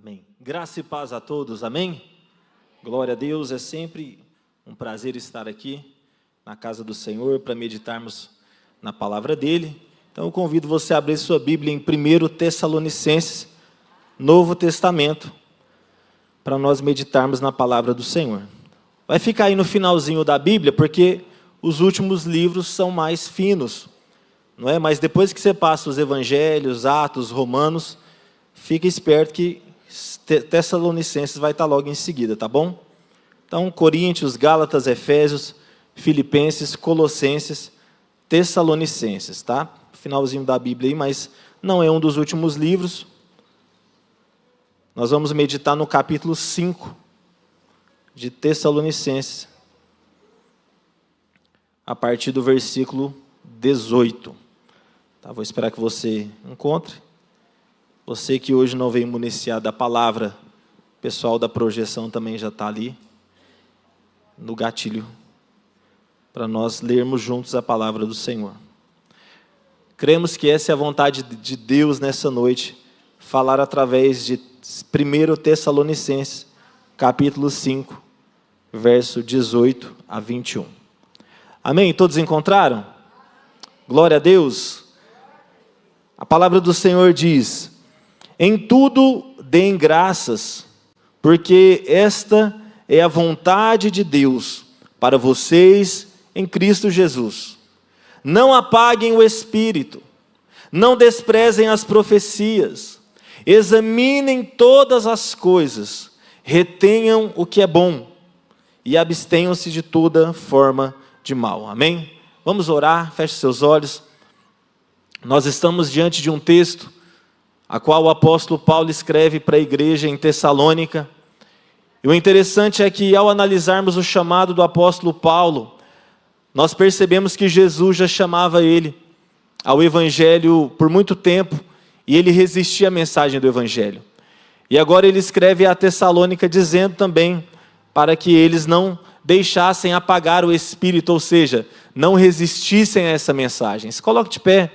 Amém. Graça e paz a todos, amém? Glória a Deus, é sempre um prazer estar aqui na casa do Senhor para meditarmos na palavra dEle. Então eu convido você a abrir sua Bíblia em 1 Tessalonicenses, Novo Testamento, para nós meditarmos na palavra do Senhor. Vai ficar aí no finalzinho da Bíblia, porque os últimos livros são mais finos, não é? Mas depois que você passa os Evangelhos, Atos, Romanos, fica esperto que Tessalonicenses vai estar logo em seguida, tá bom? Então, Coríntios, Gálatas, Efésios, Filipenses, Colossenses, Tessalonicenses, tá? Finalzinho da Bíblia aí, mas não é um dos últimos livros. Nós vamos meditar no capítulo 5 de Tessalonicenses, a partir do versículo 18. Tá, vou esperar que você encontre. Você que hoje não veio municiar da palavra, o pessoal da projeção também já está ali, no gatilho, para nós lermos juntos a palavra do Senhor. Cremos que essa é a vontade de Deus nessa noite, falar através de 1 Tessalonicenses, capítulo 5, verso 18 a 21. Amém? Todos encontraram? Glória a Deus. A palavra do Senhor diz: em tudo deem graças, porque esta é a vontade de Deus para vocês em Cristo Jesus. Não apaguem o espírito, não desprezem as profecias, examinem todas as coisas, retenham o que é bom e abstenham-se de toda forma de mal. Amém? Vamos orar, feche seus olhos. Nós estamos diante de um texto a qual o apóstolo Paulo escreve para a igreja em Tessalônica. E o interessante é que, ao analisarmos o chamado do apóstolo Paulo, nós percebemos que Jesus já chamava ele ao evangelho por muito tempo, e ele resistia à mensagem do evangelho. E agora ele escreve a Tessalônica dizendo também para que eles não deixassem apagar o espírito, ou seja, não resistissem a essa mensagem. Se coloque de pé.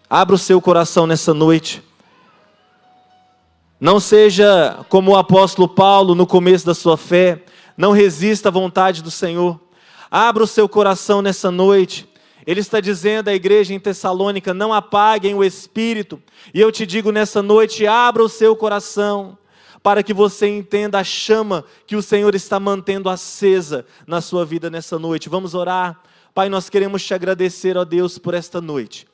Abra o seu coração nessa noite. Não seja como o apóstolo Paulo no começo da sua fé. Não resista à vontade do Senhor. Abra o seu coração nessa noite. Ele está dizendo à igreja em Tessalônica: não apaguem o espírito. E eu te digo nessa noite: abra o seu coração, para que você entenda a chama que o Senhor está mantendo acesa na sua vida nessa noite. Vamos orar. Pai, nós queremos te agradecer, ó Deus, por esta noite.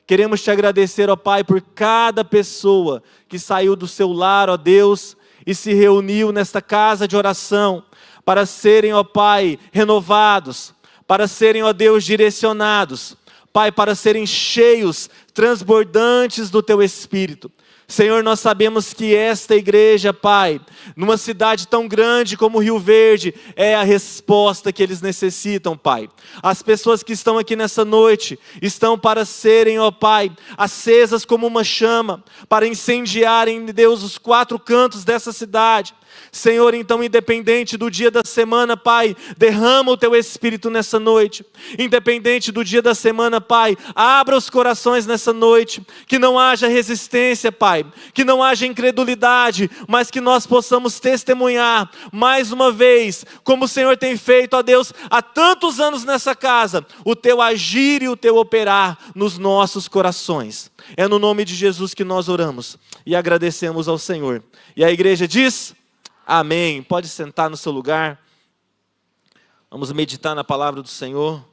Queremos te agradecer, ó Pai, por cada pessoa que saiu do seu lar, ó Deus, e se reuniu nesta casa de oração, para serem, ó Pai, renovados, para serem, ó Deus, direcionados, Pai, para serem cheios, transbordantes do Teu Espírito. Senhor, nós sabemos que esta igreja, Pai, numa cidade tão grande como Rio Verde, é a resposta que eles necessitam, Pai. As pessoas que estão aqui nessa noite, estão para serem, ó Pai, acesas como uma chama, para incendiarem, Deus, os 4 cantos dessa cidade. Senhor, então, independente do dia da semana, Pai, derrama o Teu Espírito nessa noite. Independente do dia da semana, Pai, abra os corações nessa noite. Que não haja resistência, Pai. Que não haja incredulidade, mas que nós possamos testemunhar mais uma vez, como o Senhor tem feito, ó Deus, há tantos anos nessa casa, o Teu agir e o Teu operar nos nossos corações. É no nome de Jesus que nós oramos e agradecemos ao Senhor. E a igreja diz: amém. Pode sentar no seu lugar. Vamos meditar na palavra do Senhor.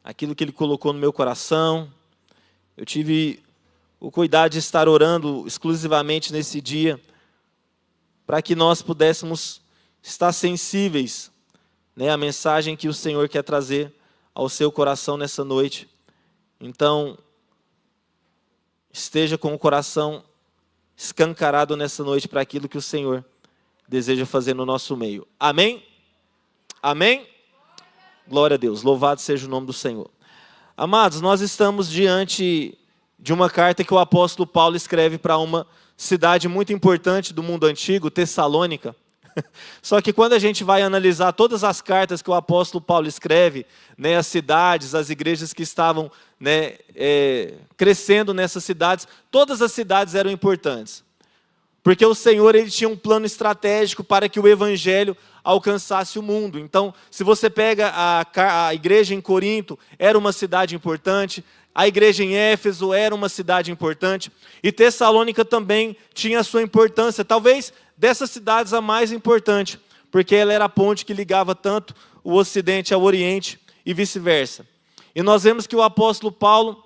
Aquilo que Ele colocou no meu coração. Eu tive o cuidado de estar orando exclusivamente nesse dia, para que nós pudéssemos estar sensíveis, né, à mensagem que o Senhor quer trazer ao seu coração nessa noite. Então, esteja com o coração escancarado nessa noite para aquilo que o Senhor deseja fazer no nosso meio. Amém? Amém? Glória a Deus, louvado seja o nome do Senhor. Amados, nós estamos diante de uma carta que o apóstolo Paulo escreve para uma cidade muito importante do mundo antigo, Tessalônica. Só que quando a gente vai analisar todas as cartas que o apóstolo Paulo escreve, né, as cidades, as igrejas que estavam, né, crescendo nessas cidades, todas as cidades eram importantes. Porque o Senhor, ele tinha um plano estratégico para que o evangelho alcançasse o mundo. Então, se você pega a igreja em Corinto, era uma cidade importante, a igreja em Éfeso era uma cidade importante, e Tessalônica também tinha a sua importância, talvez dessas cidades a mais importante, porque ela era a ponte que ligava tanto o Ocidente ao Oriente e vice-versa. E nós vemos que o apóstolo Paulo,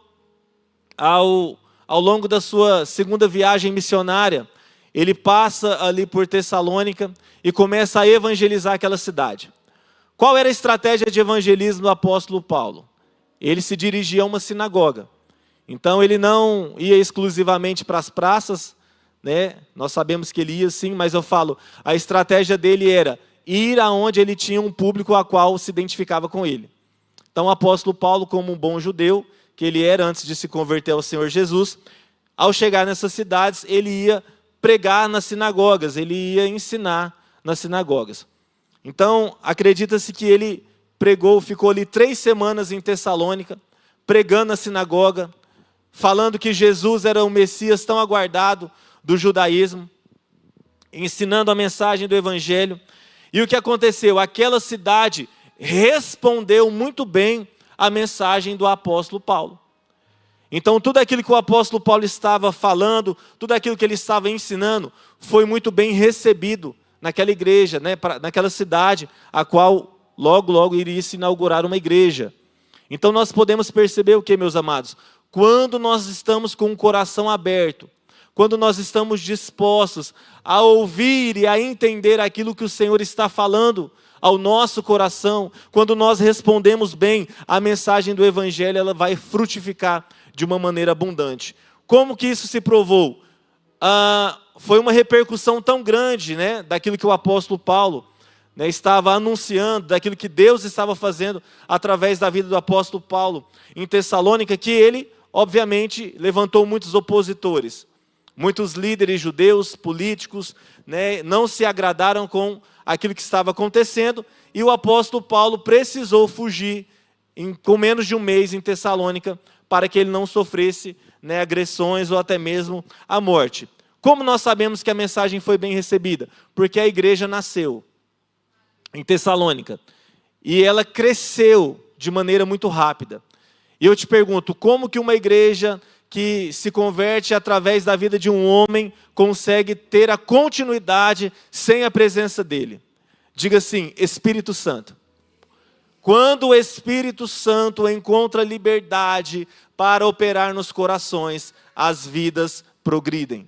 ao longo da sua segunda viagem missionária, ele passa ali por Tessalônica e começa a evangelizar aquela cidade. Qual era a estratégia de evangelismo do apóstolo Paulo? Ele se dirigia a uma sinagoga. Então ele não ia exclusivamente para as praças, né? Nós sabemos que ele ia sim, mas eu falo, a estratégia dele era ir aonde ele tinha um público a qual se identificava com ele. Então o apóstolo Paulo, como um bom judeu, que ele era antes de se converter ao Senhor Jesus, ao chegar nessas cidades, ele ia pregar nas sinagogas, ele ia ensinar nas sinagogas. Então, acredita-se que ele pregou, ficou ali 3 semanas em Tessalônica, pregando na sinagoga, falando que Jesus era o Messias tão aguardado do judaísmo, ensinando a mensagem do Evangelho. E o que aconteceu? Aquela cidade respondeu muito bem à mensagem do apóstolo Paulo. Então, tudo aquilo que o apóstolo Paulo estava falando, tudo aquilo que ele estava ensinando, foi muito bem recebido naquela igreja, né, naquela cidade, a qual logo iria se inaugurar uma igreja. Então, nós podemos perceber o que, meus amados? Quando nós estamos com o coração aberto, quando nós estamos dispostos a ouvir e a entender aquilo que o Senhor está falando ao nosso coração, quando nós respondemos bem à mensagem do Evangelho, ela vai frutificar de uma maneira abundante. Como que isso se provou? Foi uma repercussão tão grande, né, daquilo que o apóstolo Paulo, né, estava anunciando, daquilo que Deus estava fazendo através da vida do apóstolo Paulo em Tessalônica, que ele, obviamente, levantou muitos opositores. Muitos líderes judeus, políticos, né, não se agradaram com aquilo que estava acontecendo, e o apóstolo Paulo precisou fugir com menos de um mês em Tessalônica, para que ele não sofresse, né, agressões ou até mesmo a morte. Como nós sabemos que a mensagem foi bem recebida? Porque a igreja nasceu em Tessalônica e ela cresceu de maneira muito rápida. E eu te pergunto, como que uma igreja que se converte através da vida de um homem consegue ter a continuidade sem a presença dele? Diga assim: Espírito Santo. Quando o Espírito Santo encontra liberdade para operar nos corações, as vidas progridem.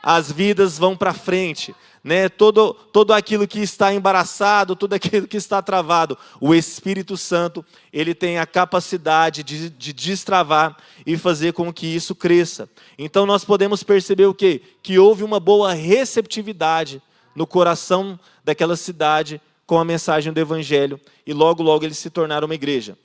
As vidas vão para frente, né? Todo aquilo que está embaraçado, tudo aquilo que está travado, o Espírito Santo, ele tem a capacidade de destravar e fazer com que isso cresça. Então nós podemos perceber o quê? Que houve uma boa receptividade no coração daquela cidade com a mensagem do Evangelho, e logo eles se tornaram uma igreja.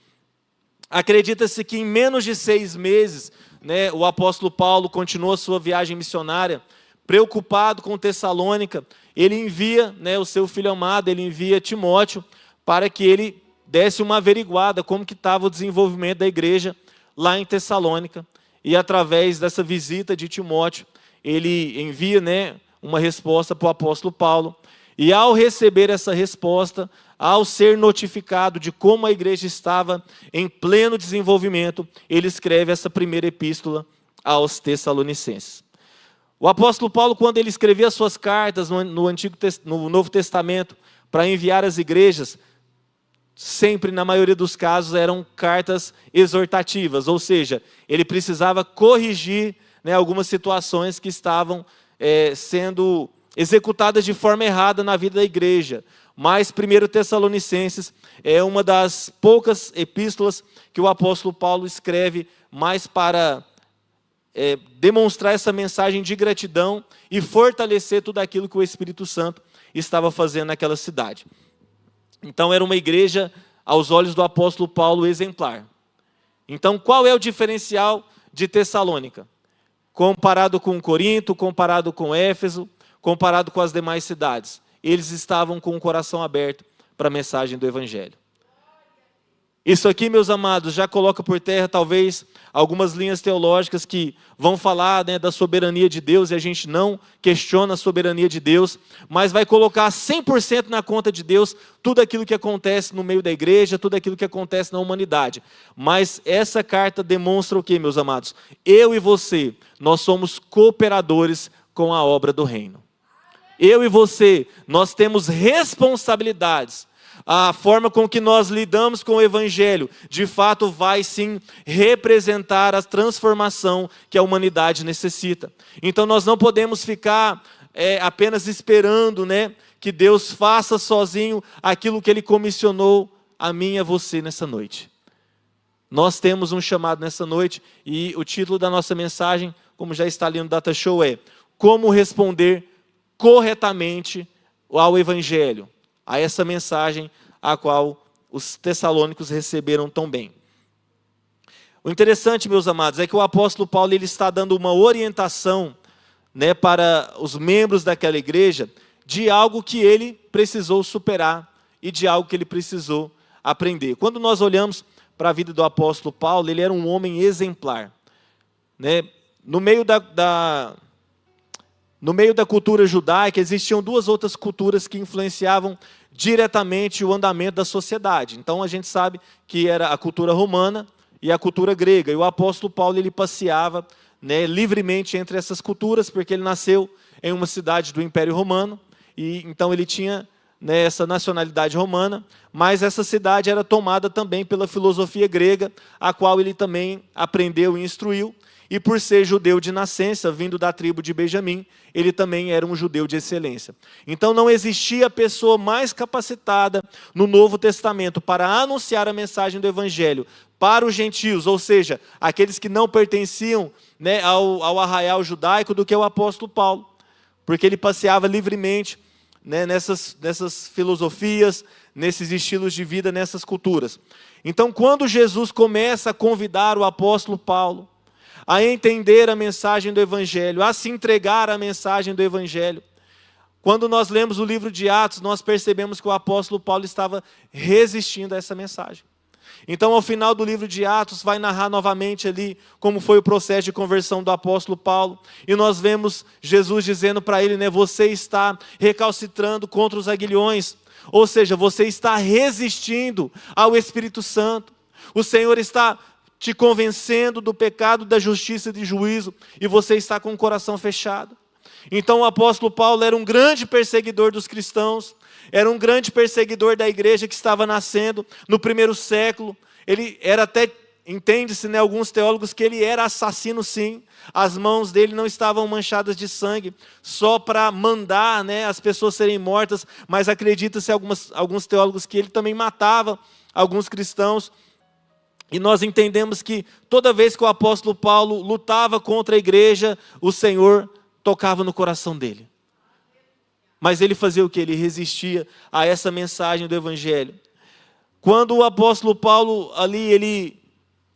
Acredita-se que em menos de 6 meses, né, o apóstolo Paulo continuou a sua viagem missionária, preocupado com Tessalônica, ele envia, né, o seu filho amado, ele envia Timóteo, para que ele desse uma averiguada como que estava o desenvolvimento da igreja lá em Tessalônica, e através dessa visita de Timóteo, ele envia, né, uma resposta para o apóstolo Paulo. E ao receber essa resposta, ao ser notificado de como a igreja estava em pleno desenvolvimento, ele escreve essa primeira epístola aos Tessalonicenses. O apóstolo Paulo, quando ele escrevia as suas cartas no Novo Testamento, para enviar às igrejas, sempre, na maioria dos casos, eram cartas exortativas, ou seja, ele precisava corrigir, né, algumas situações que estavam sendo executadas de forma errada na vida da igreja. Mas 1 Tessalonicenses é uma das poucas epístolas que o apóstolo Paulo escreve mais para demonstrar essa mensagem de gratidão e fortalecer tudo aquilo que o Espírito Santo estava fazendo naquela cidade. Então era uma igreja, aos olhos do apóstolo Paulo, exemplar. Então qual é o diferencial de Tessalônica? Comparado com Corinto, comparado com Éfeso, comparado com as demais cidades, eles estavam com o coração aberto para a mensagem do Evangelho. Isso aqui, meus amados, já coloca por terra talvez algumas linhas teológicas que vão falar, né, da soberania de Deus, e a gente não questiona a soberania de Deus, mas vai colocar 100% na conta de Deus tudo aquilo que acontece no meio da igreja, tudo aquilo que acontece na humanidade. Mas essa carta demonstra o quê, meus amados? Eu e você, nós somos cooperadores com a obra do reino. Eu e você, nós temos responsabilidades. A forma com que nós lidamos com o Evangelho, de fato, vai sim representar a transformação que a humanidade necessita. Então nós não podemos ficar apenas esperando, né, que Deus faça sozinho aquilo que Ele comissionou a mim e a você nessa noite. Nós temos um chamado nessa noite e o título da nossa mensagem, como já está ali no Data Show, é Como responder corretamente ao Evangelho, a essa mensagem a qual os tessalônicos receberam tão bem. O interessante, meus amados, é que o apóstolo Paulo ele está dando uma orientação, né, para os membros daquela igreja de algo que ele precisou superar e de algo que ele precisou aprender. Quando nós olhamos para a vida do apóstolo Paulo, ele era um homem exemplar, né? No meio da cultura judaica, existiam duas outras culturas que influenciavam diretamente o andamento da sociedade. Então a gente sabe que era a cultura romana e a cultura grega. E o apóstolo Paulo ele passeava, né, livremente entre essas culturas, porque ele nasceu em uma cidade do Império Romano, e então ele tinha, né, essa nacionalidade romana, mas essa cidade era tomada também pela filosofia grega, a qual ele também aprendeu e instruiu. E por ser judeu de nascença, vindo da tribo de Benjamim, ele também era um judeu de excelência. Então não existia pessoa mais capacitada no Novo Testamento para anunciar a mensagem do Evangelho para os gentios, ou seja, aqueles que não pertenciam, né, ao arraial judaico, do que o apóstolo Paulo. Porque ele passeava livremente, né, nessas filosofias, nesses estilos de vida, nessas culturas. Então quando Jesus começa a convidar o apóstolo Paulo a entender a mensagem do Evangelho, a se entregar à mensagem do Evangelho. Quando nós lemos o livro de Atos, nós percebemos que o apóstolo Paulo estava resistindo a essa mensagem. Então, ao final do livro de Atos, vai narrar novamente ali como foi o processo de conversão do apóstolo Paulo. E nós vemos Jesus dizendo para ele, né, você está recalcitrando contra os aguilhões. Ou seja, você está resistindo ao Espírito Santo. O Senhor está te convencendo do pecado, da justiça e do juízo, e você está com o coração fechado. Então o apóstolo Paulo era um grande perseguidor dos cristãos, era um grande perseguidor da igreja que estava nascendo no primeiro século. Ele era até, entende-se, né, alguns teólogos, que ele era assassino sim, as mãos dele não estavam manchadas de sangue, só para mandar, né, as pessoas serem mortas, mas acredita-se alguns teólogos que ele também matava alguns cristãos. E nós entendemos que toda vez que o apóstolo Paulo lutava contra a igreja, o Senhor tocava no coração dele. Mas ele fazia o quê? Ele resistia a essa mensagem do Evangelho. Quando o apóstolo Paulo ali, ele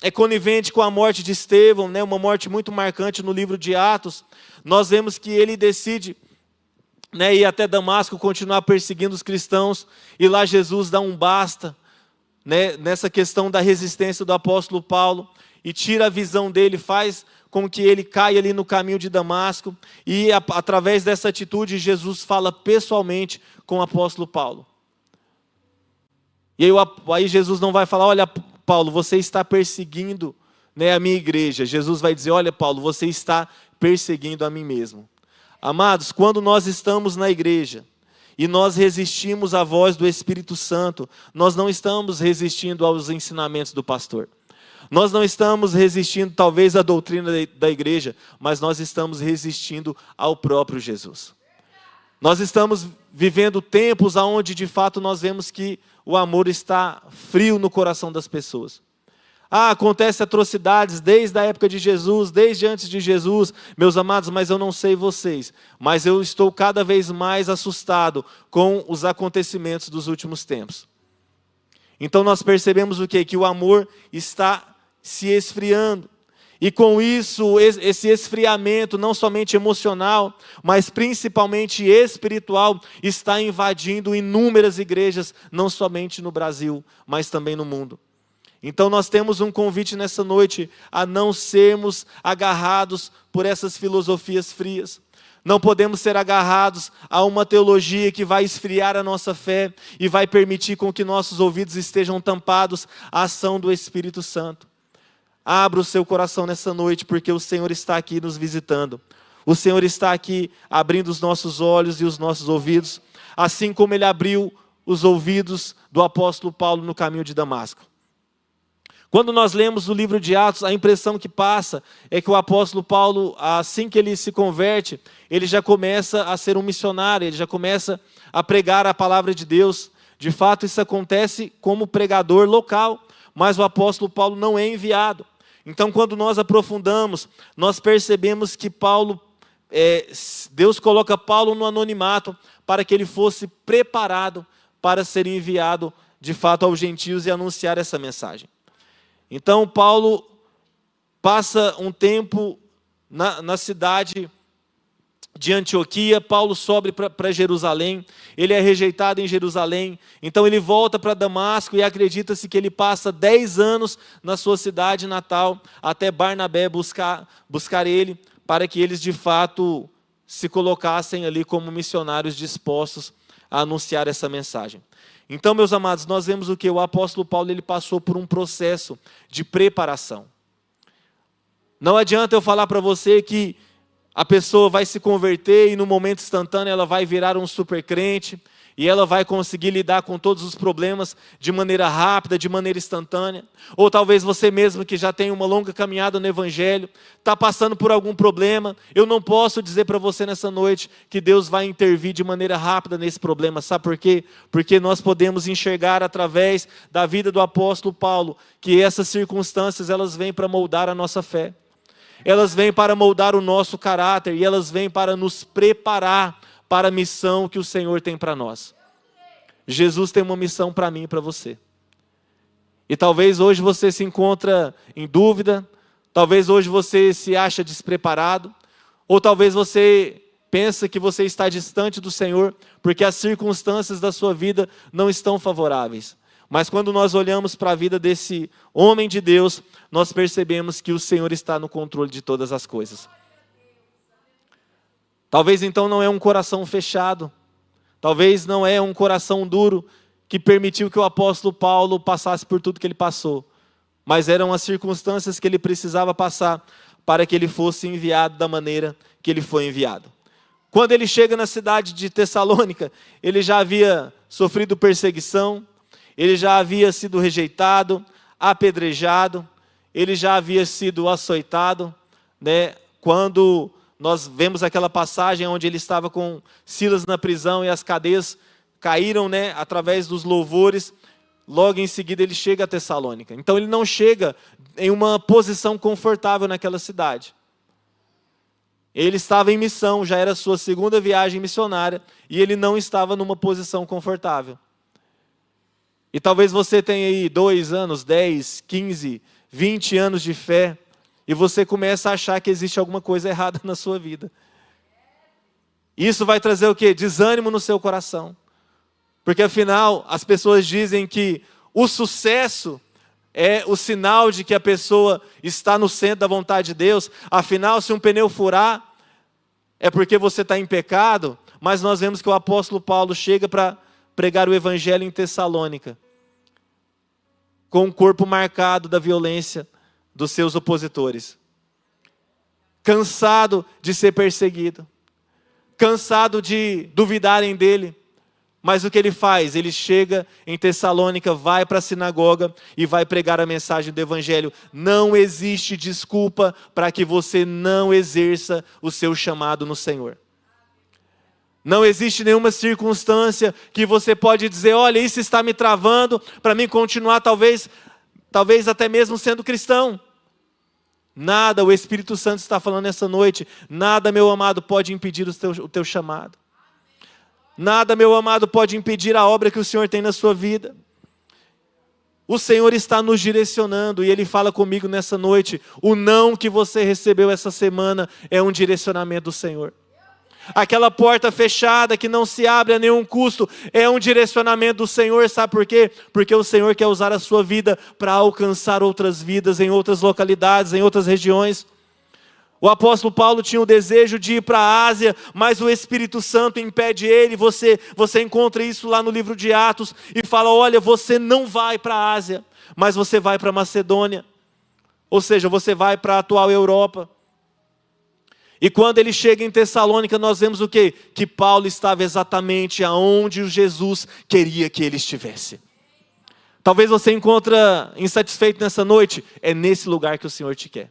é conivente com a morte de Estevão, né, uma morte muito marcante no livro de Atos, nós vemos que ele decide, né, ir até Damasco, continuar perseguindo os cristãos, e lá Jesus dá um basta, né, nessa questão da resistência do apóstolo Paulo, e tira a visão dele, faz com que ele caia ali no caminho de Damasco, e através dessa atitude Jesus fala pessoalmente com o apóstolo Paulo. E aí Jesus não vai falar, olha Paulo, você está perseguindo, né, a minha igreja. Jesus vai dizer, olha Paulo, você está perseguindo a mim mesmo. Amados, quando nós estamos na igreja, e nós resistimos à voz do Espírito Santo, nós não estamos resistindo aos ensinamentos do pastor. Nós não estamos resistindo talvez à doutrina da igreja, mas nós estamos resistindo ao próprio Jesus. Nós estamos vivendo tempos onde de fato nós vemos que o amor está frio no coração das pessoas. Acontece atrocidades desde a época de Jesus, desde antes de Jesus, meus amados, mas eu não sei vocês, mas eu estou cada vez mais assustado com os acontecimentos dos últimos tempos. Então nós percebemos o quê? Que o amor está se esfriando. E com isso, esse esfriamento, não somente emocional, mas principalmente espiritual, está invadindo inúmeras igrejas, não somente no Brasil, mas também no mundo. Então nós temos um convite nessa noite a não sermos agarrados por essas filosofias frias. Não podemos ser agarrados a uma teologia que vai esfriar a nossa fé e vai permitir com que nossos ouvidos estejam tampados à ação do Espírito Santo. Abra o seu coração nessa noite, porque o Senhor está aqui nos visitando. O Senhor está aqui abrindo os nossos olhos e os nossos ouvidos, assim como Ele abriu os ouvidos do apóstolo Paulo no caminho de Damasco. Quando nós lemos o livro de Atos, a impressão que passa é que o apóstolo Paulo, assim que ele se converte, ele já começa a ser um missionário, ele já começa a pregar a palavra de Deus. De fato, isso acontece como pregador local, mas o apóstolo Paulo não é enviado. Então, quando nós aprofundamos, nós percebemos que Deus coloca Paulo no anonimato para que ele fosse preparado para ser enviado, de fato, aos gentios e anunciar essa mensagem. Então, Paulo passa um tempo na cidade de Antioquia. Paulo sobe para Jerusalém, ele é rejeitado em Jerusalém, então ele volta para Damasco e acredita-se que ele passa 10 anos na sua cidade natal, até Barnabé buscar ele, para que eles de fato se colocassem ali como missionários dispostos a anunciar essa mensagem. Então, meus amados, nós vemos o que? O apóstolo Paulo ele passou por um processo de preparação. Não adianta eu falar para você que a pessoa vai se converter e no momento instantâneo ela vai virar um super crente e ela vai conseguir lidar com todos os problemas de maneira rápida, de maneira instantânea. Ou talvez você mesmo que já tem uma longa caminhada no Evangelho, está passando por algum problema. Eu não posso dizer para você nessa noite que Deus vai intervir de maneira rápida nesse problema. Sabe por quê? Porque nós podemos enxergar através da vida do apóstolo Paulo que essas circunstâncias elas vêm para moldar a nossa fé. Elas vêm para moldar o nosso caráter e elas vêm para nos preparar para a missão que o Senhor tem para nós. Jesus tem uma missão para mim e para você. E talvez hoje você se encontra em dúvida, talvez hoje você se acha despreparado, ou talvez você pensa que você está distante do Senhor, porque as circunstâncias da sua vida não estão favoráveis. Mas quando nós olhamos para a vida desse homem de Deus, nós percebemos que o Senhor está no controle de todas as coisas. Talvez então não é um coração fechado, talvez não é um coração duro que permitiu que o apóstolo Paulo passasse por tudo que ele passou, mas eram as circunstâncias que ele precisava passar para que ele fosse enviado da maneira que ele foi enviado. Quando ele chega na cidade de Tessalônica, ele já havia sofrido perseguição, ele já havia sido rejeitado, apedrejado, ele já havia sido açoitado, né? Quando nós vemos aquela passagem onde ele estava com Silas na prisão e as cadeias caíram, né, através dos louvores. Logo em seguida ele chega a Tessalônica. Então ele não chega em uma posição confortável naquela cidade. Ele estava em missão, já era a sua segunda viagem missionária e ele não estava numa posição confortável. E talvez você tenha aí 2 anos, 10, 15, 20 anos de fé e você começa a achar que existe alguma coisa errada na sua vida. Isso vai trazer o quê? Desânimo no seu coração. Porque afinal, as pessoas dizem que o sucesso é o sinal de que a pessoa está no centro da vontade de Deus. Afinal, se um pneu furar, é porque você está em pecado. Mas nós vemos que o apóstolo Paulo chega para pregar o evangelho em Tessalônica, com o corpo marcado da violência dos seus opositores. Cansado de ser perseguido. Cansado de duvidarem dele. Mas o que ele faz? Ele chega em Tessalônica, vai para a sinagoga e vai pregar a mensagem do evangelho. Não existe desculpa para que você não exerça o seu chamado no Senhor. Não existe nenhuma circunstância que você pode dizer, olha, isso está me travando para mim continuar talvez até mesmo sendo cristão. Nada, o Espírito Santo está falando nessa noite, nada, meu amado, pode impedir o teu chamado. Nada, meu amado, pode impedir a obra que o Senhor tem na sua vida. O Senhor está nos direcionando e Ele fala comigo nessa noite. O não que você recebeu essa semana é um direcionamento do Senhor. Aquela porta fechada que não se abre a nenhum custo, é um direcionamento do Senhor, sabe por quê? Porque o Senhor quer usar a sua vida para alcançar outras vidas em outras localidades, em outras regiões. O apóstolo Paulo tinha o desejo de ir para a Ásia, mas o Espírito Santo impede ele. Você encontra isso lá no livro de Atos e fala: olha, você não vai para a Ásia, mas você vai para a Macedônia. Ou seja, você vai para a atual Europa. E quando ele chega em Tessalônica, nós vemos o quê? Que Paulo estava exatamente aonde o Jesus queria que ele estivesse. Talvez você encontre insatisfeito nessa noite, é nesse lugar que o Senhor te quer.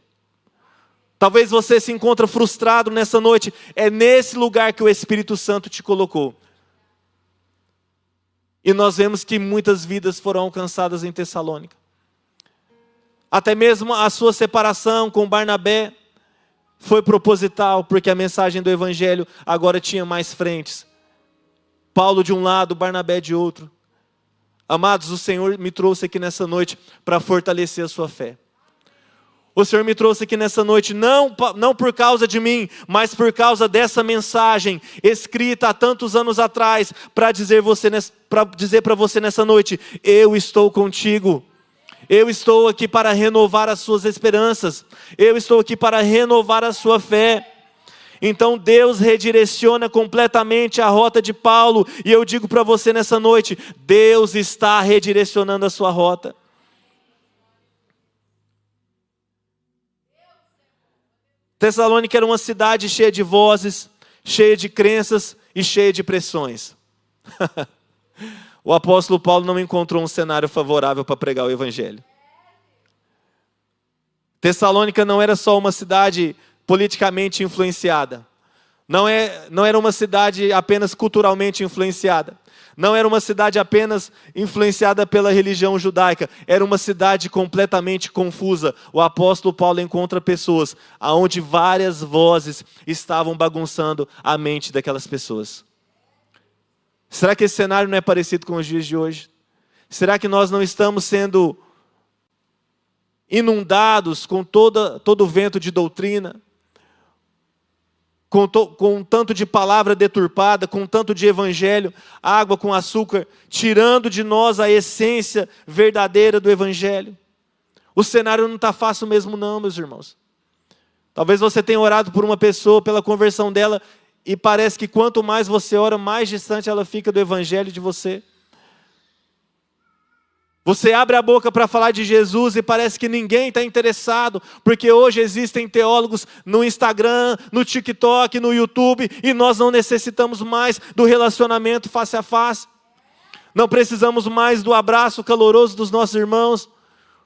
Talvez você se encontre frustrado nessa noite, é nesse lugar que o Espírito Santo te colocou. E nós vemos que muitas vidas foram alcançadas em Tessalônica. Até mesmo a sua separação com Barnabé foi proposital, porque a mensagem do Evangelho agora tinha mais frentes. Paulo de um lado, Barnabé de outro. Amados, o Senhor me trouxe aqui nessa noite para fortalecer a sua fé. O Senhor me trouxe aqui nessa noite, não por causa de mim, mas por causa dessa mensagem, escrita há tantos anos atrás, para dizer para você nessa noite: eu estou contigo. Eu estou aqui para renovar as suas esperanças. Eu estou aqui para renovar a sua fé. Então Deus redireciona completamente a rota de Paulo. E eu digo para você nessa noite: Deus está redirecionando a sua rota. Tessalônica era uma cidade cheia de vozes, cheia de crenças e cheia de pressões. O apóstolo Paulo não encontrou um cenário favorável para pregar o Evangelho. Tessalônica não era só uma cidade politicamente influenciada. Não era uma cidade apenas culturalmente influenciada. Não era uma cidade apenas influenciada pela religião judaica. Era uma cidade completamente confusa. O apóstolo Paulo encontra pessoas onde várias vozes estavam bagunçando a mente daquelas pessoas. Será que esse cenário não é parecido com os dias de hoje? Será que nós não estamos sendo inundados com todo o vento de doutrina? Com tanto de palavra deturpada, com tanto de evangelho, água com açúcar, tirando de nós a essência verdadeira do evangelho? O cenário não está fácil mesmo não, meus irmãos. Talvez você tenha orado por uma pessoa, pela conversão dela, e parece que quanto mais você ora, mais distante ela fica do evangelho de você. Você abre a boca para falar de Jesus e parece que ninguém está interessado, porque hoje existem teólogos no Instagram, no TikTok, no YouTube, e nós não necessitamos mais do relacionamento face a face. Não precisamos mais do abraço caloroso dos nossos irmãos,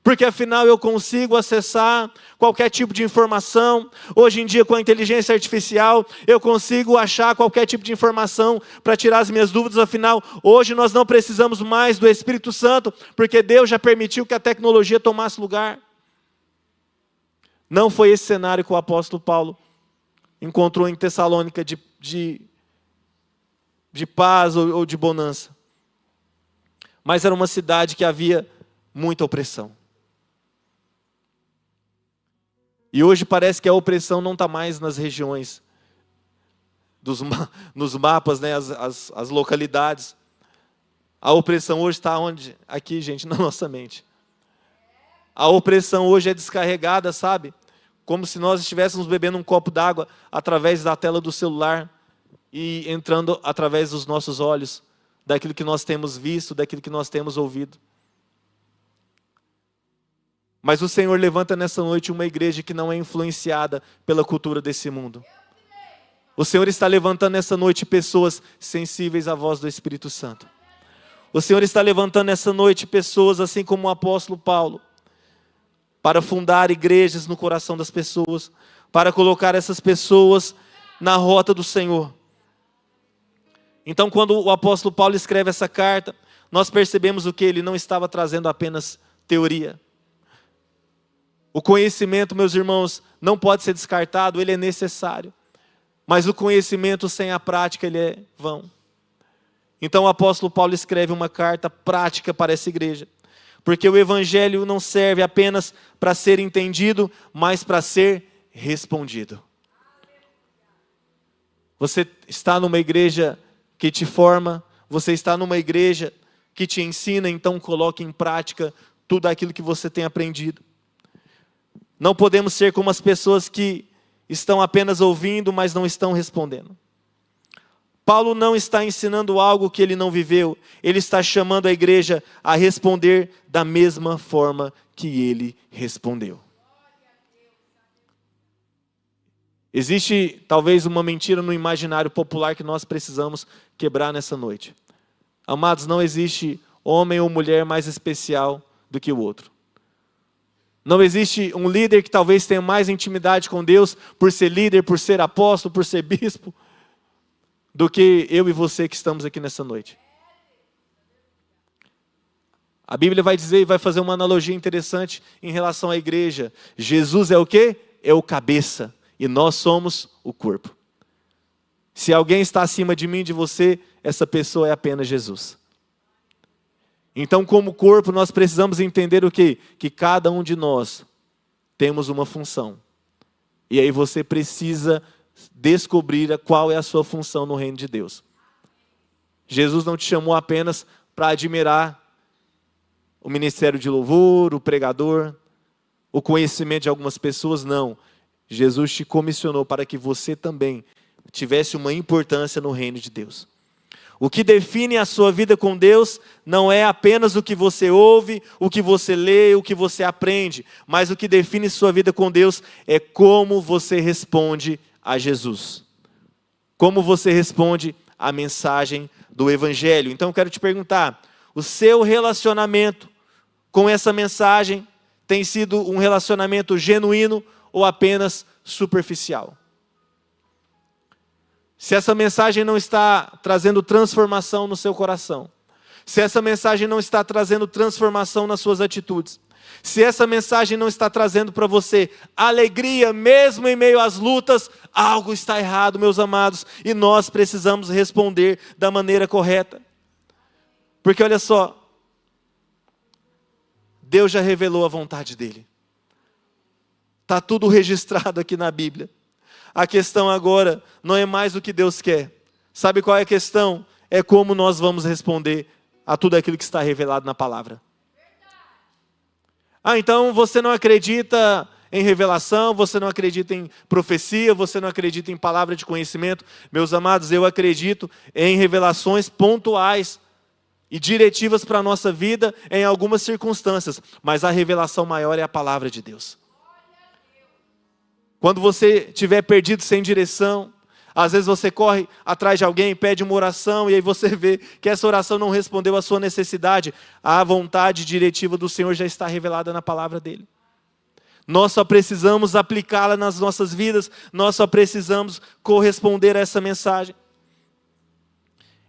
porque afinal eu consigo acessar qualquer tipo de informação. Hoje em dia, com a inteligência artificial, eu consigo achar qualquer tipo de informação para tirar as minhas dúvidas. Afinal, hoje nós não precisamos mais do Espírito Santo, porque Deus já permitiu que a tecnologia tomasse lugar. Não foi esse cenário que o apóstolo Paulo encontrou em Tessalônica de paz ou de bonança. Mas era uma cidade que havia muita opressão. E hoje parece que a opressão não está mais nas regiões, nos mapas, né, as localidades. A opressão hoje está onde? Aqui, gente, na nossa mente. A opressão hoje é descarregada, sabe? Como se nós estivéssemos bebendo um copo d'água através da tela do celular e entrando através dos nossos olhos, daquilo que nós temos visto, daquilo que nós temos ouvido. Mas o Senhor levanta nessa noite uma igreja que não é influenciada pela cultura desse mundo. O Senhor está levantando nessa noite pessoas sensíveis à voz do Espírito Santo. O Senhor está levantando nessa noite pessoas, assim como o apóstolo Paulo, para fundar igrejas no coração das pessoas, para colocar essas pessoas na rota do Senhor. Então, quando o apóstolo Paulo escreve essa carta, nós percebemos o que ele não estava trazendo apenas teoria. O conhecimento, meus irmãos, não pode ser descartado, ele é necessário. Mas o conhecimento sem a prática, ele é vão. Então o apóstolo Paulo escreve uma carta prática para essa igreja. Porque o evangelho não serve apenas para ser entendido, mas para ser respondido. Você está numa igreja que te forma, você está numa igreja que te ensina, então coloque em prática tudo aquilo que você tem aprendido. Não podemos ser como as pessoas que estão apenas ouvindo, mas não estão respondendo. Paulo não está ensinando algo que ele não viveu, ele está chamando a igreja a responder da mesma forma que ele respondeu. Existe talvez uma mentira no imaginário popular que nós precisamos quebrar nessa noite. Amados, não existe homem ou mulher mais especial do que o outro. Não existe um líder que talvez tenha mais intimidade com Deus por ser líder, por ser apóstolo, por ser bispo, do que eu e você que estamos aqui nessa noite. A Bíblia vai dizer e vai fazer uma analogia interessante em relação à igreja. Jesus é o quê? É o cabeça. E nós somos o corpo. Se alguém está acima de mim e de você, essa pessoa é apenas Jesus. Então, como corpo, nós precisamos entender o quê? Que cada um de nós temos uma função. E aí você precisa descobrir qual é a sua função no reino de Deus. Jesus não te chamou apenas para admirar o ministério de louvor, o pregador, o conhecimento de algumas pessoas, não. Jesus te comissionou para que você também tivesse uma importância no reino de Deus. O que define a sua vida com Deus não é apenas o que você ouve, o que você lê, o que você aprende, mas o que define sua vida com Deus é como você responde a Jesus. Como você responde à mensagem do Evangelho. Então eu quero te perguntar, o seu relacionamento com essa mensagem tem sido um relacionamento genuíno ou apenas superficial? Se essa mensagem não está trazendo transformação no seu coração, se essa mensagem não está trazendo transformação nas suas atitudes, se essa mensagem não está trazendo para você alegria, mesmo em meio às lutas, algo está errado, meus amados, e nós precisamos responder da maneira correta. Porque olha só, Deus já revelou a vontade dele. Está tudo registrado aqui na Bíblia. A questão agora não é mais o que Deus quer. Sabe qual é a questão? É como nós vamos responder a tudo aquilo que está revelado na palavra. Então você não acredita em revelação, você não acredita em profecia, você não acredita em palavra de conhecimento. Meus amados, eu acredito em revelações pontuais e diretivas para a nossa vida em algumas circunstâncias. Mas a revelação maior é a palavra de Deus. Quando você estiver perdido sem direção, às vezes você corre atrás de alguém, pede uma oração, e aí você vê que essa oração não respondeu à sua necessidade. A vontade diretiva do Senhor já está revelada na palavra dele. Nós só precisamos aplicá-la nas nossas vidas, nós só precisamos corresponder a essa mensagem.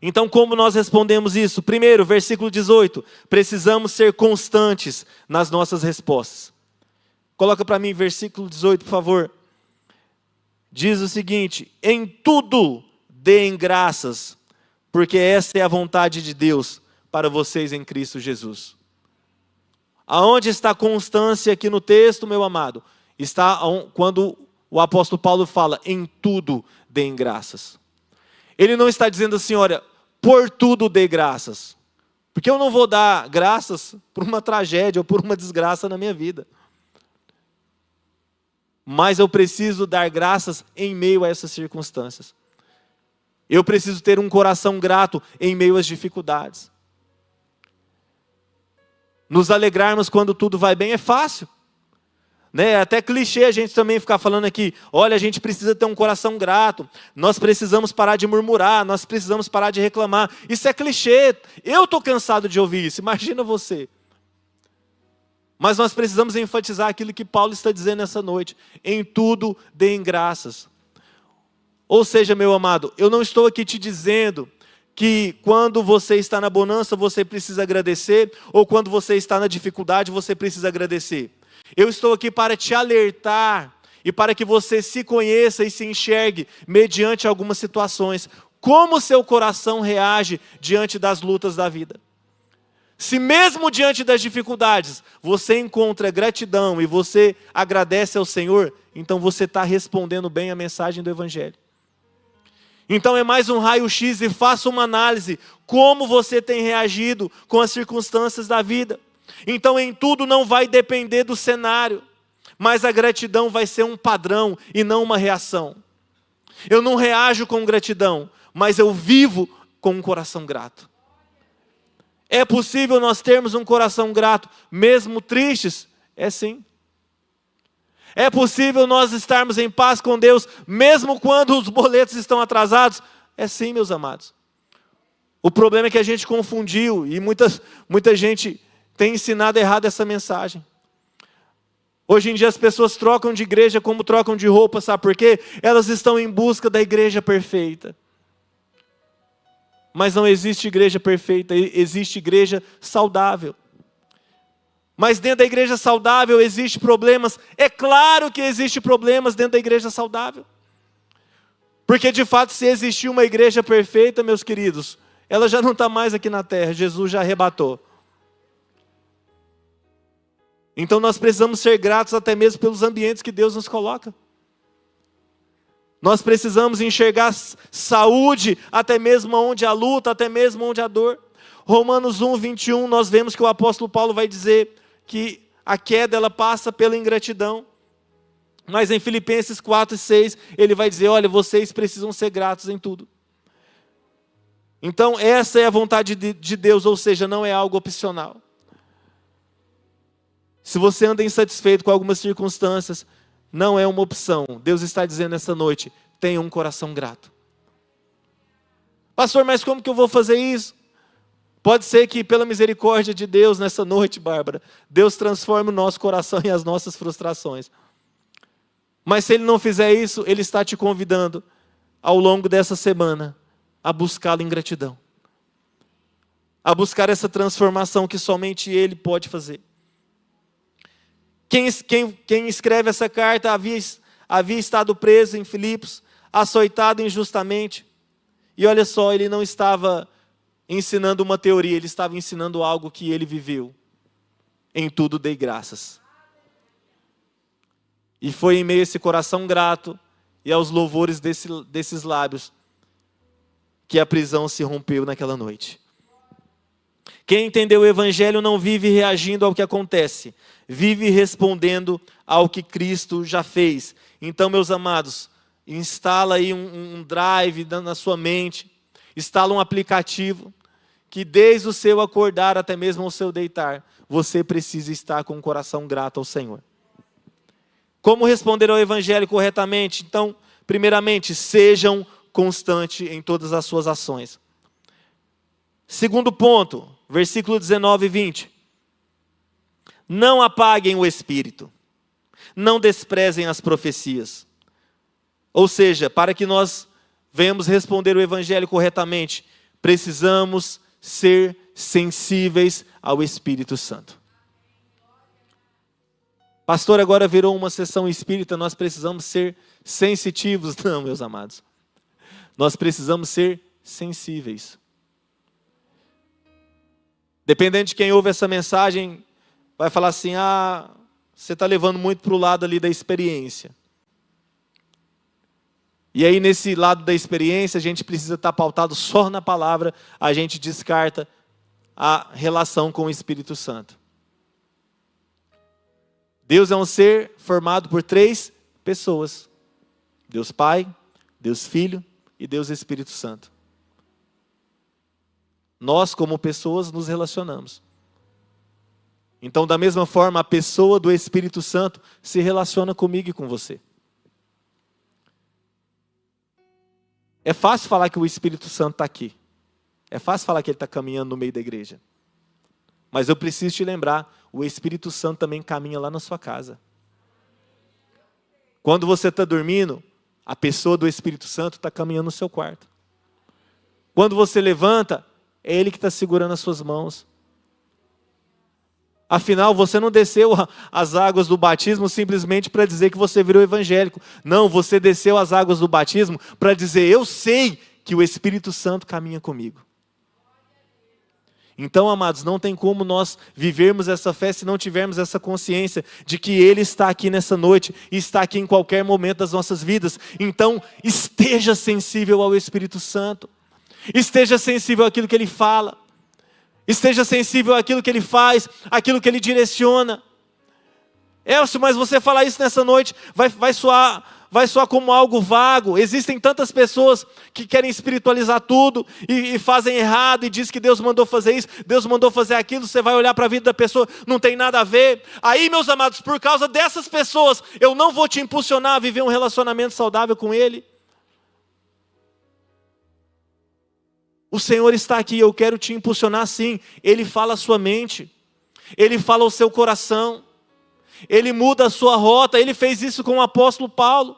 Então, como nós respondemos isso? Primeiro, versículo 18, precisamos ser constantes nas nossas respostas. Coloca para mim versículo 18, por favor. Diz o seguinte: em tudo deem graças, porque essa é a vontade de Deus para vocês em Cristo Jesus. Aonde está a constância aqui no texto, meu amado? Está quando o apóstolo Paulo fala, em tudo deem graças. Ele não está dizendo assim, olha, por tudo dê graças. Porque eu não vou dar graças por uma tragédia ou por uma desgraça na minha vida. Mas eu preciso dar graças em meio a essas circunstâncias. Eu preciso ter um coração grato em meio às dificuldades. Nos alegrarmos quando tudo vai bem é fácil. É até clichê a gente também ficar falando aqui, olha, a gente precisa ter um coração grato, nós precisamos parar de murmurar, nós precisamos parar de reclamar. Isso é clichê, eu estou cansado de ouvir isso, imagina você. Mas nós precisamos enfatizar aquilo que Paulo está dizendo nessa noite. Em tudo deem graças. Ou seja, meu amado, eu não estou aqui te dizendo que quando você está na bonança você precisa agradecer, ou quando você está na dificuldade você precisa agradecer. Eu estou aqui para te alertar e para que você se conheça e se enxergue mediante algumas situações. Como o seu coração reage diante das lutas da vida. Se mesmo diante das dificuldades, você encontra gratidão e você agradece ao Senhor, então você está respondendo bem a mensagem do Evangelho. Então é mais um raio-x e faça uma análise. Como você tem reagido com as circunstâncias da vida. Então em tudo não vai depender do cenário. Mas a gratidão vai ser um padrão e não uma reação. Eu não reajo com gratidão, mas eu vivo com um coração grato. É possível nós termos um coração grato, mesmo tristes? É sim. É possível nós estarmos em paz com Deus, mesmo quando os boletos estão atrasados? É sim, meus amados. O problema é que a gente confundiu, e muita gente tem ensinado errado essa mensagem. Hoje em dia as pessoas trocam de igreja como trocam de roupa, sabe por quê? Elas estão em busca da igreja perfeita. Mas não existe igreja perfeita, existe igreja saudável. Mas dentro da igreja saudável existe problemas. É claro que existe problemas dentro da igreja saudável. Porque de fato, se existir uma igreja perfeita, meus queridos, ela já não está mais aqui na terra, Jesus já arrebatou. Então nós precisamos ser gratos até mesmo pelos ambientes que Deus nos coloca. Nós precisamos enxergar saúde até mesmo onde há luta, até mesmo onde há dor. Romanos 1, 21, nós vemos que o apóstolo Paulo vai dizer que a queda ela passa pela ingratidão. Mas em Filipenses 4, 6, ele vai dizer, olha, vocês precisam ser gratos em tudo. Então essa é a vontade de Deus, ou seja, não é algo opcional. Se você anda insatisfeito com algumas circunstâncias, não é uma opção. Deus está dizendo essa noite, tenha um coração grato. Pastor, mas como que eu vou fazer isso? Pode ser que pela misericórdia de Deus nessa noite, Bárbara, Deus transforme o nosso coração e as nossas frustrações. Mas se Ele não fizer isso, Ele está te convidando ao longo dessa semana a buscá-lo em gratidão. A buscar essa transformação que somente Ele pode fazer. Quem escreve essa carta havia estado preso em Filipos, açoitado injustamente. E olha só, ele não estava ensinando uma teoria, ele estava ensinando algo que ele viveu. Em tudo dei graças. E foi em meio a esse coração grato e aos louvores desses lábios que a prisão se rompeu naquela noite. Quem entendeu o Evangelho não vive reagindo ao que acontece, vive respondendo ao que Cristo já fez. Então, meus amados, instala aí um drive na sua mente, instala um aplicativo, que desde o seu acordar até mesmo ao seu deitar, você precisa estar com o coração grato ao Senhor. Como responder ao Evangelho corretamente? Então, primeiramente, sejam constantes em todas as suas ações. Segundo ponto, versículo 19 e 20. Não apaguem o espírito, não desprezem as profecias. Ou seja, para que nós venhamos responder o Evangelho corretamente, precisamos ser sensíveis ao Espírito Santo. Pastor, agora virou uma sessão espírita, nós precisamos ser sensitivos. Não, meus amados. Nós precisamos ser sensíveis. Dependendo de quem ouve essa mensagem, vai falar assim, você está levando muito para o lado ali da experiência. E aí nesse lado da experiência, a gente precisa estar pautado só na palavra, a gente descarta a relação com o Espírito Santo. Deus é um ser formado por 3 pessoas. Deus Pai, Deus Filho e Deus Espírito Santo. Nós, como pessoas, nos relacionamos. Então, da mesma forma, a pessoa do Espírito Santo se relaciona comigo e com você. É fácil falar que o Espírito Santo está aqui. É fácil falar que ele está caminhando no meio da igreja. Mas eu preciso te lembrar, o Espírito Santo também caminha lá na sua casa. Quando você está dormindo, a pessoa do Espírito Santo está caminhando no seu quarto. Quando você levanta, é Ele que está segurando as suas mãos. Afinal, você não desceu as águas do batismo simplesmente para dizer que você virou evangélico. Não, você desceu as águas do batismo para dizer, eu sei que o Espírito Santo caminha comigo. Então, amados, não tem como nós vivermos essa fé se não tivermos essa consciência de que Ele está aqui nessa noite e está aqui em qualquer momento das nossas vidas. Então, esteja sensível ao Espírito Santo. Esteja sensível àquilo que Ele fala. Esteja sensível àquilo que Ele faz, àquilo que Ele direciona. Elcio, mas você falar isso nessa noite vai soar como algo vago. Existem tantas pessoas que querem espiritualizar tudo e fazem errado e diz que Deus mandou fazer isso, Deus mandou fazer aquilo. Você vai olhar para a vida da pessoa, não tem nada a ver. Aí, meus amados, por causa dessas pessoas, eu não vou te impulsionar a viver um relacionamento saudável com Ele. O Senhor está aqui, eu quero te impulsionar sim. Ele fala a sua mente, Ele fala o seu coração, Ele muda a sua rota. Ele fez isso com o apóstolo Paulo.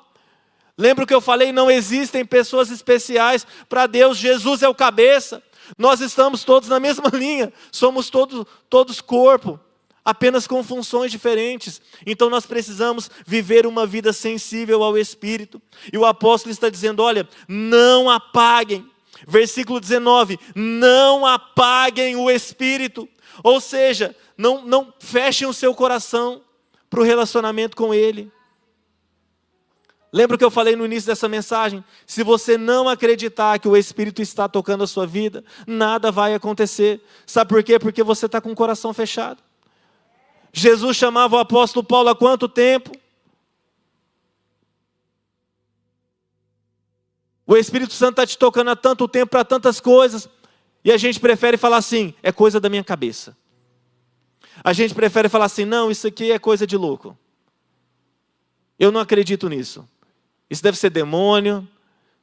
Lembra que eu falei, não existem pessoas especiais para Deus, Jesus é o cabeça. Nós estamos todos na mesma linha, somos todos corpo, apenas com funções diferentes. Então nós precisamos viver uma vida sensível ao Espírito. E o apóstolo está dizendo, olha, não apaguem. Versículo 19, não apaguem o Espírito. Ou seja, não fechem o seu coração para o relacionamento com Ele. Lembra que eu falei no início dessa mensagem? Se você não acreditar que o Espírito está tocando a sua vida, nada vai acontecer. Sabe por quê? Porque você está com o coração fechado. Jesus chamava o apóstolo Paulo há quanto tempo? O Espírito Santo está te tocando há tanto tempo para tantas coisas. E a gente prefere falar assim, é coisa da minha cabeça. A gente prefere falar assim, não, isso aqui é coisa de louco. Eu não acredito nisso. Isso deve ser demônio.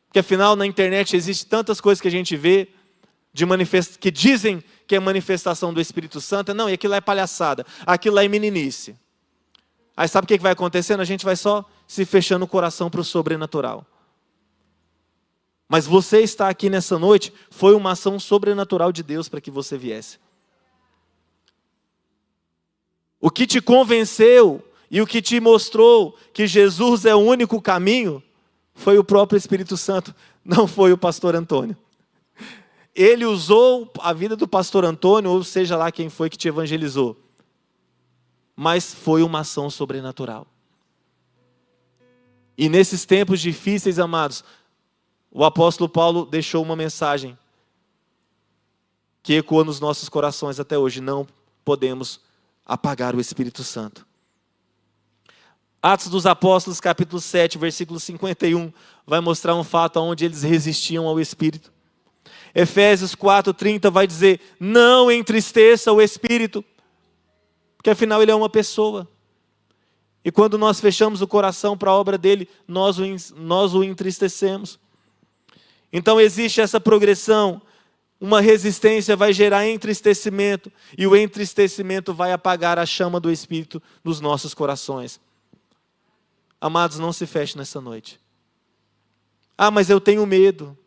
Porque afinal na internet existe tantas coisas que a gente vê que dizem que é manifestação do Espírito Santo. Não, e aquilo lá é palhaçada. Aquilo lá é meninice. Aí sabe o que vai acontecendo? A gente vai só se fechando o coração para o sobrenatural. Mas você está aqui nessa noite, foi uma ação sobrenatural de Deus para que você viesse. O que te convenceu e o que te mostrou que Jesus é o único caminho, foi o próprio Espírito Santo, não foi o pastor Antônio. Ele usou a vida do pastor Antônio, ou seja lá quem foi que te evangelizou. Mas foi uma ação sobrenatural. E nesses tempos difíceis, amados, o apóstolo Paulo deixou uma mensagem que ecoa nos nossos corações até hoje. Não podemos apagar o Espírito Santo. Atos dos Apóstolos, capítulo 7, versículo 51, vai mostrar um fato onde eles resistiam ao Espírito. Efésios 4:30 vai dizer, não entristeça o Espírito, porque afinal ele é uma pessoa. E quando nós fechamos o coração para a obra dele, nós o entristecemos. Então existe essa progressão. Uma resistência vai gerar entristecimento, e o entristecimento vai apagar a chama do Espírito nos nossos corações. Amados, não se feche nessa noite. Ah, mas eu tenho medo.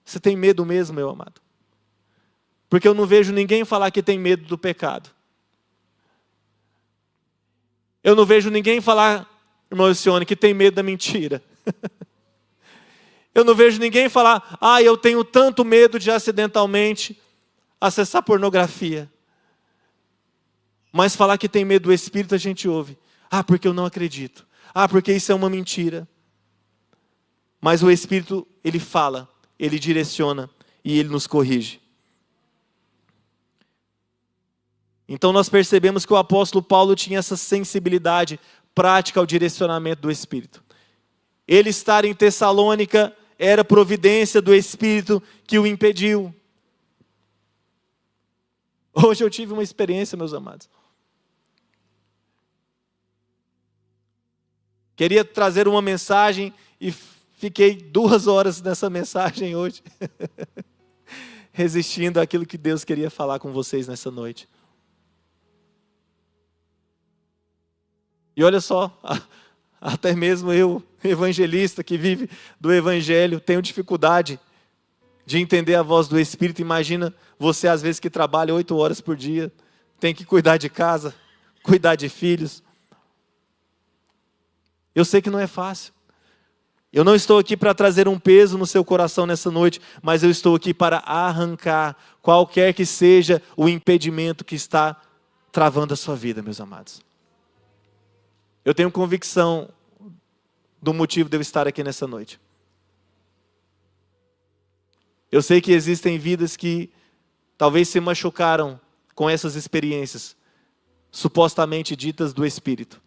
Você tem medo mesmo, meu amado? Porque eu não vejo ninguém falar que tem medo do pecado. Eu não vejo ninguém falar, irmão Alcione, que tem medo da mentira. Eu não vejo ninguém falar, eu tenho tanto medo de acidentalmente acessar pornografia. Mas falar que tem medo do Espírito a gente ouve. Porque eu não acredito. Porque isso é uma mentira. Mas o Espírito, ele fala, ele direciona e ele nos corrige. Então nós percebemos que o apóstolo Paulo tinha essa sensibilidade prática ao direcionamento do Espírito. Ele estar em Tessalônica era providência do Espírito que o impediu. Hoje eu tive uma experiência, meus amados. Queria trazer uma mensagem e fiquei 2 horas nessa mensagem hoje. Resistindo àquilo que Deus queria falar com vocês nessa noite. E olha só, até mesmo eu, evangelista que vive do Evangelho, tenho dificuldade de entender a voz do Espírito. Imagina você às vezes que trabalha 8 horas por dia, tem que cuidar de casa, cuidar de filhos. Eu sei que não é fácil. Eu não estou aqui para trazer um peso no seu coração nessa noite, mas eu estou aqui para arrancar qualquer que seja o impedimento que está travando a sua vida, meus amados. Eu tenho convicção do motivo de eu estar aqui nessa noite. Eu sei que existem vidas que talvez se machucaram com essas experiências, supostamente ditas do Espírito.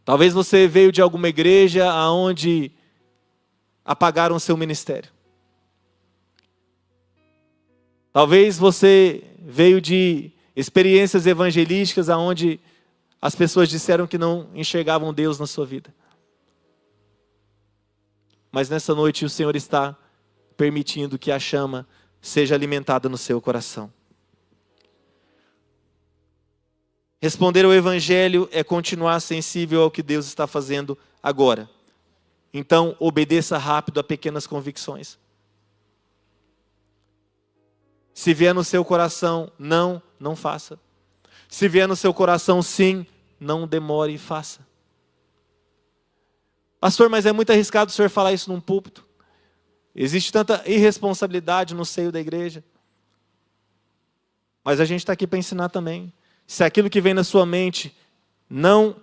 Talvez você veio de alguma igreja onde apagaram o seu ministério. Talvez você veio de experiências evangelísticas onde as pessoas disseram que não enxergavam Deus na sua vida. Mas nessa noite o Senhor está permitindo que a chama seja alimentada no seu coração. Responder ao Evangelho é continuar sensível ao que Deus está fazendo agora. Então, obedeça rápido a pequenas convicções. Se vier no seu coração, não, não faça. Se vier no seu coração, sim, não demore e faça. Pastor, mas é muito arriscado o senhor falar isso num púlpito. Existe tanta irresponsabilidade no seio da igreja. Mas a gente está aqui para ensinar também. Se aquilo que vem na sua mente não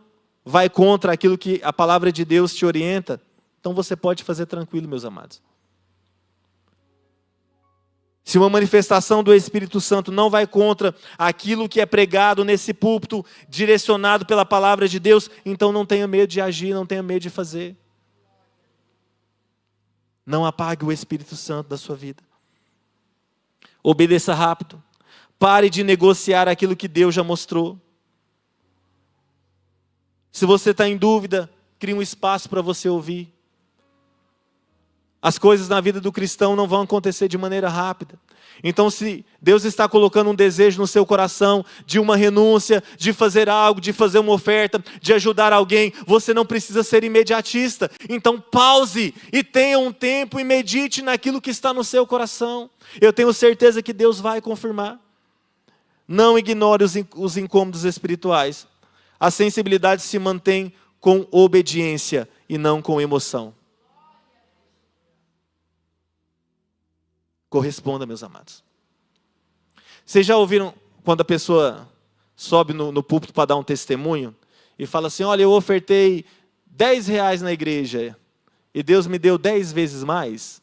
vai contra aquilo que a palavra de Deus te orienta, então você pode fazer tranquilo, meus amados. Se uma manifestação do Espírito Santo não vai contra aquilo que é pregado nesse púlpito, direcionado pela palavra de Deus, então não tenha medo de agir, não tenha medo de fazer. Não apague o Espírito Santo da sua vida. Obedeça rápido. Pare de negociar aquilo que Deus já mostrou. Se você está em dúvida, crie um espaço para você ouvir. As coisas na vida do cristão não vão acontecer de maneira rápida. Então, se Deus está colocando um desejo no seu coração de uma renúncia, de fazer algo, de fazer uma oferta, de ajudar alguém, você não precisa ser imediatista. Então, pause e tenha um tempo e medite naquilo que está no seu coração. Eu tenho certeza que Deus vai confirmar. Não ignore os incômodos espirituais. A sensibilidade se mantém com obediência e não com emoção. Corresponda, meus amados. Vocês já ouviram quando a pessoa sobe no púlpito para dar um testemunho e fala assim, olha, eu ofertei 10 reais na igreja e Deus me deu 10 vezes mais?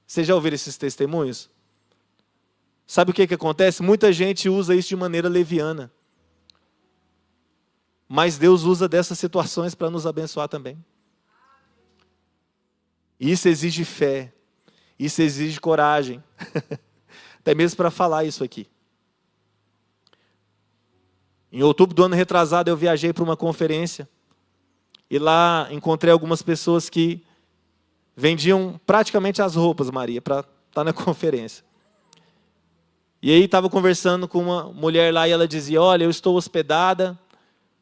Vocês já ouviram esses testemunhos? Sabe o que acontece? Muita gente usa isso de maneira leviana. Mas Deus usa dessas situações para nos abençoar também. Isso exige fé. Isso exige coragem. Até mesmo para falar isso aqui. Em outubro do ano retrasado eu viajei para uma conferência. E lá encontrei algumas pessoas que vendiam praticamente as roupas, Maria, para estar na conferência. E aí estava conversando com uma mulher lá e ela dizia, olha, eu estou hospedada,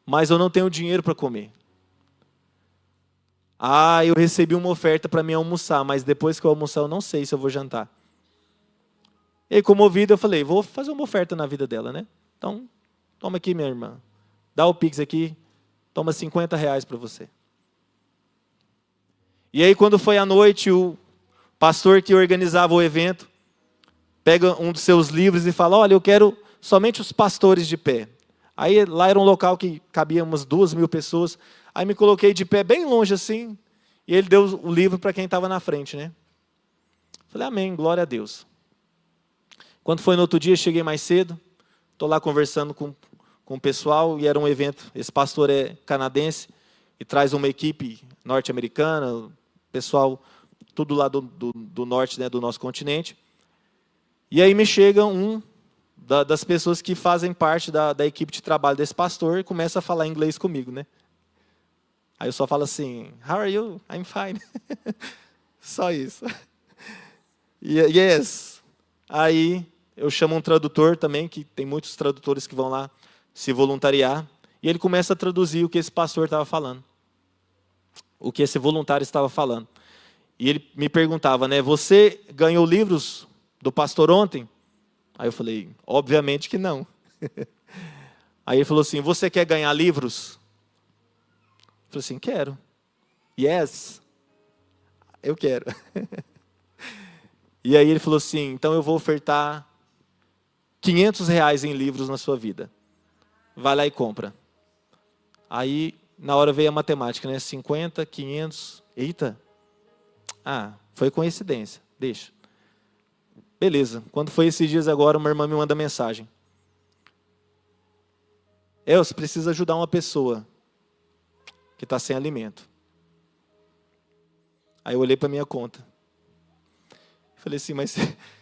mas eu não tenho dinheiro para comer. Ah, eu recebi uma oferta para mim almoçar, mas depois que eu almoçar eu não sei se eu vou jantar. E aí, comovido, eu falei, vou fazer uma oferta na vida dela, né? Então, toma aqui, minha irmã. Dá o Pix aqui, toma 50 reais para você. E aí, quando foi à noite, o pastor que organizava o evento, pega um dos seus livros e fala, olha, eu quero somente os pastores de pé. Aí lá era um local que cabia umas 2.000 pessoas. Aí me coloquei de pé bem longe assim. E ele deu o livro para quem estava na frente, né? Falei, amém, glória a Deus. Quando foi no outro dia, cheguei mais cedo. Estou lá conversando com o pessoal. E era um evento, esse pastor é canadense. E traz uma equipe norte-americana. Pessoal, tudo lá do norte, né, do nosso continente. E aí me chega das pessoas que fazem parte da equipe de trabalho desse pastor e começa a falar inglês comigo, né? Aí eu só falo assim, how are you? I'm fine. Só isso. Yes. Aí eu chamo um tradutor também, que tem muitos tradutores que vão lá se voluntariar, e ele começa a traduzir o que esse pastor estava falando. O que esse voluntário estava falando. E ele me perguntava, né, você ganhou livros do pastor ontem? Aí eu falei, obviamente que não. Aí ele falou assim, você quer ganhar livros? falei assim, quero. Yes, eu quero. E aí ele falou assim, então eu vou ofertar R$ 500 em livros na sua vida. Vai lá e compra. Aí, na hora veio a matemática, né? 50, 500, eita. Foi coincidência, deixa. Beleza, quando foi esses dias agora, uma irmã me manda mensagem. Você precisa ajudar uma pessoa que está sem alimento. Aí eu olhei para a minha conta. Falei assim, mas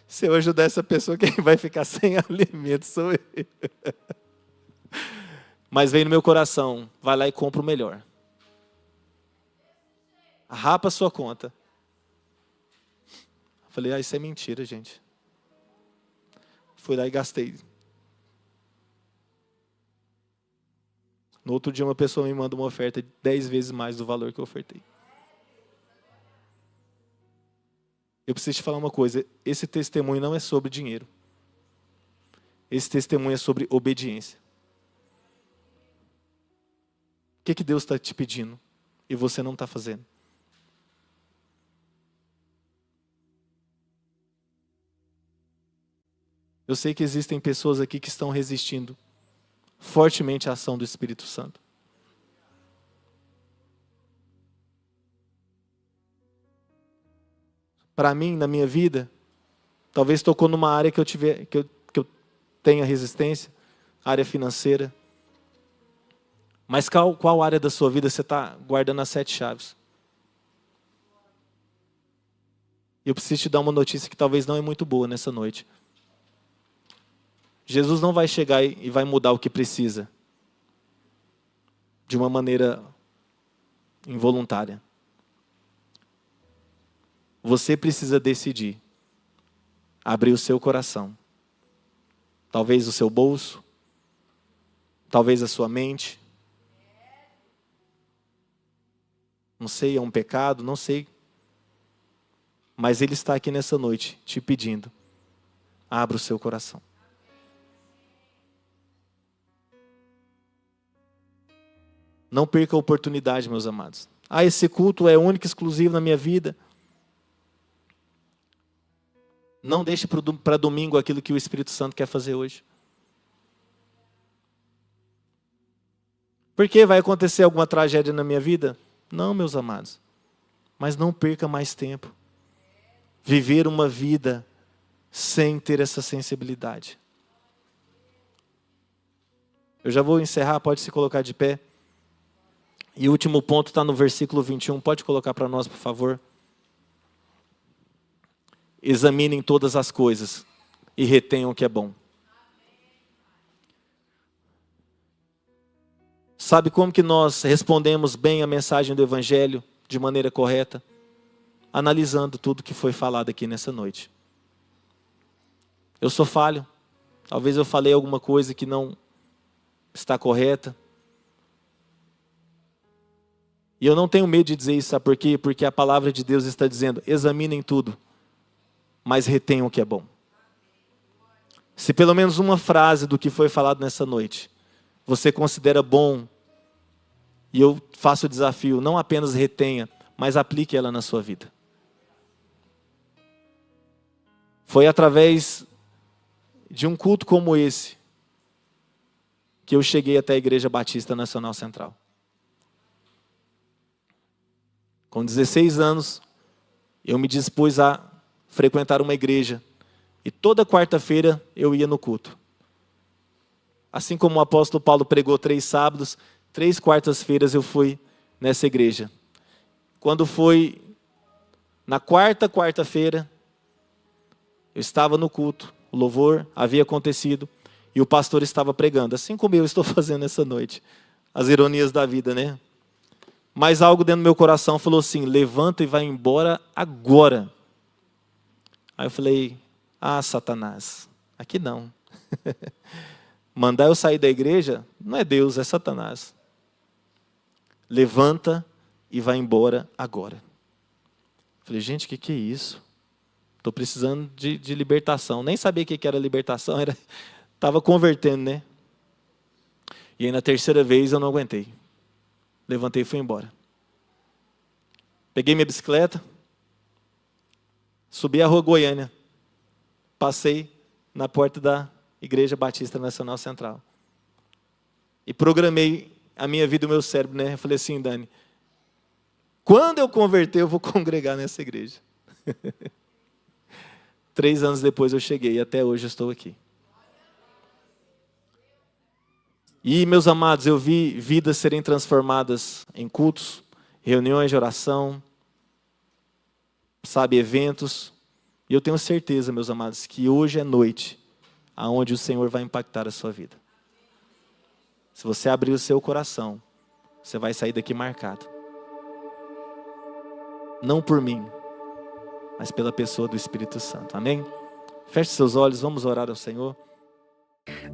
se eu ajudar essa pessoa, quem vai ficar sem alimento sou eu. Mas veio no meu coração, vai lá e compra o melhor. Rapa a sua conta. Falei, isso é mentira, gente. Fui lá e gastei. No outro dia, uma pessoa me manda uma oferta de 10 vezes mais do valor que eu ofertei. Eu preciso te falar uma coisa. Esse testemunho não é sobre dinheiro. Esse testemunho é sobre obediência. O que Deus está te pedindo e você não está fazendo? Eu sei que existem pessoas aqui que estão resistindo fortemente à ação do Espírito Santo. Para mim, na minha vida, talvez tocou numa área que eu tenha resistência, área financeira. Mas qual área da sua vida você está guardando as 7 chaves? Eu preciso te dar uma notícia que talvez não é muito boa nessa noite. Jesus não vai chegar e vai mudar o que precisa de uma maneira involuntária. Você precisa decidir abrir o seu coração. Talvez o seu bolso, talvez a sua mente. Não sei, é um pecado, não sei. Mas Ele está aqui nessa noite te pedindo, abra o seu coração. Não perca a oportunidade, meus amados. Esse culto é único e exclusivo na minha vida. Não deixe para domingo aquilo que o Espírito Santo quer fazer hoje. Por que vai acontecer alguma tragédia na minha vida? Não, meus amados. Mas não perca mais tempo. Viver uma vida sem ter essa sensibilidade. Eu já vou encerrar, pode se colocar de pé. E o último ponto está no versículo 21. Pode colocar para nós, por favor. Examinem todas as coisas e retenham o que é bom. Sabe como que nós respondemos bem a mensagem do Evangelho de maneira correta? Analisando tudo que foi falado aqui nessa noite. Eu sou falho. Talvez eu falei alguma coisa que não está correta. E eu não tenho medo de dizer isso, sabe por quê? Porque a palavra de Deus está dizendo, examinem tudo, mas retenham o que é bom. Se pelo menos uma frase do que foi falado nessa noite, você considera bom, e eu faço o desafio, não apenas retenha, mas aplique ela na sua vida. Foi através de um culto como esse, que eu cheguei até a Igreja Batista Nacional Central. Com 16 anos, eu me dispus a frequentar uma igreja. E toda quarta-feira eu ia no culto. Assim como o apóstolo Paulo pregou 3 sábados, 3 quartas-feiras eu fui nessa igreja. Quando foi na quarta-feira, eu estava no culto, o louvor havia acontecido e o pastor estava pregando. Assim como eu estou fazendo essa noite. As ironias da vida, né? Mas algo dentro do meu coração falou assim, levanta e vai embora agora. Aí eu falei, Satanás, aqui não. Mandar eu sair da igreja, não é Deus, é Satanás. Levanta e vai embora agora. Falei, gente, o que é isso? Estou precisando de libertação. Nem sabia o que era libertação, estava convertendo, né? E aí na terceira vez eu não aguentei. Levantei e fui embora. Peguei minha bicicleta, subi a Rua Goiânia, passei na porta da Igreja Batista Nacional Central. E programei a minha vida e o meu cérebro, né? Eu falei assim, Dani, quando eu converter, eu vou congregar nessa igreja. 3 anos depois eu cheguei e até hoje eu estou aqui. E, meus amados, eu vi vidas serem transformadas em cultos, reuniões de oração, sabe, eventos. E eu tenho certeza, meus amados, que hoje é noite aonde o Senhor vai impactar a sua vida. Se você abrir o seu coração, você vai sair daqui marcado. Não por mim, mas pela pessoa do Espírito Santo. Amém? Feche seus olhos, vamos orar ao Senhor.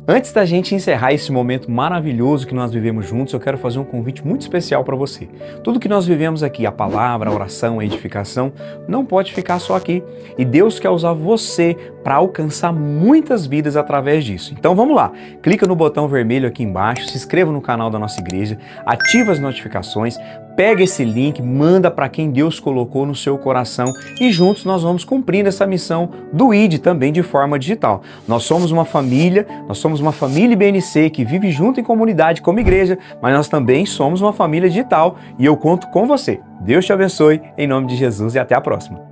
Antes da gente encerrar esse momento maravilhoso que nós vivemos juntos, eu quero fazer um convite muito especial para você. Tudo que nós vivemos aqui, a palavra, a oração, a edificação, não pode ficar só aqui. E Deus quer usar você para alcançar muitas vidas através disso. Então vamos lá, clica no botão vermelho aqui embaixo, se inscreva no canal da nossa igreja, ativa as notificações, pega esse link, manda para quem Deus colocou no seu coração e juntos nós vamos cumprindo essa missão do ID também de forma digital. Nós somos uma família IBNC que vive junto em comunidade como igreja, mas nós também somos uma família digital e eu conto com você. Deus te abençoe, em nome de Jesus e até a próxima.